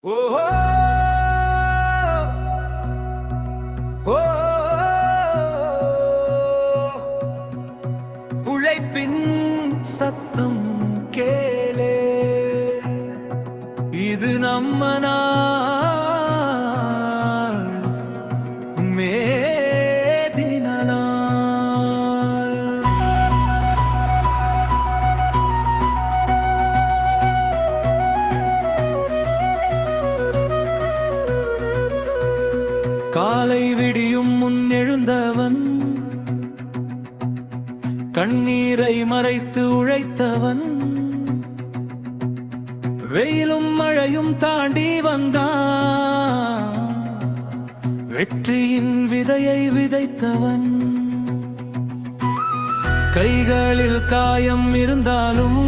ஓஹோ ஓ உழைப்பின் சத்தம் கேளே, இது நம்ம நாள், மேதின நாள். காலை விடியும் முன் எழுந்தவன், கண்ணீரை மறைத்து உழைத்தவன், வெயிலும் மழையும் தாண்டி வந்தான், வெற்றியின் விதையை விதைத்தவன். கைகளில் காயம் இருந்தாலும்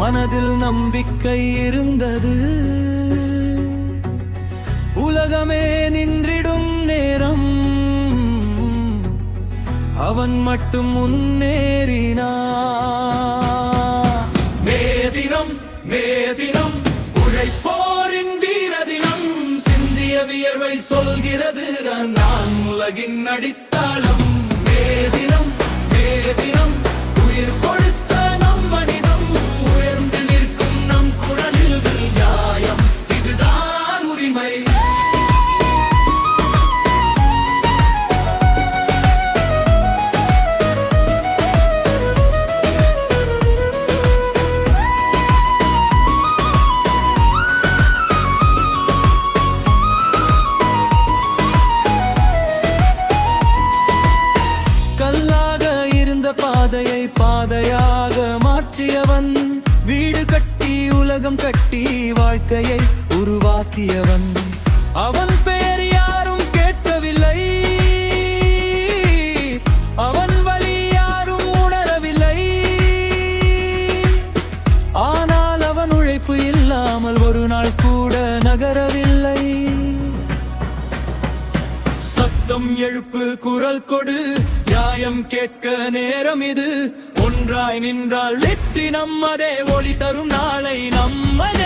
மனதில் நம்பிக்கை இருந்தது. உலகமே நின்றிடும் நேரம் அவன் மட்டும் முன்னேறினான். மேதினம் மேதினம் உழைப்போரின் வீரதினம், சிந்திய வியர்வை சொல்கிறது நான் உலகின் அடித்தளம். மேதினம் மேதினம் உயிர் கொடுத்த நம் மனிதம், உயர்ந்து நிற்கும் நம் குரலில் நியாயம், இதுதான் உரிமை. பாதையை பாதையாக மாற்றியவன், வீடு கட்டி உலகம் கட்டி வாழ்க்கையை உருவாக்கியவன். அவன் பெயர் யாரும் கேட்கவில்லை, அவன் வழி யாரும் உணரவில்லை. ஆனால் அவன் உழைப்பு இல்லாமல் ஒரு நாள் கூட நகரவில்லை. சத்தம் எழுப்பு, குரல் கொடு, நியாயம் கேட்க நேரம் இது. ஒன்றாய் நின்றால் வெற்றி நம்மதே, ஒளி தரும் நாளை நம்மதே.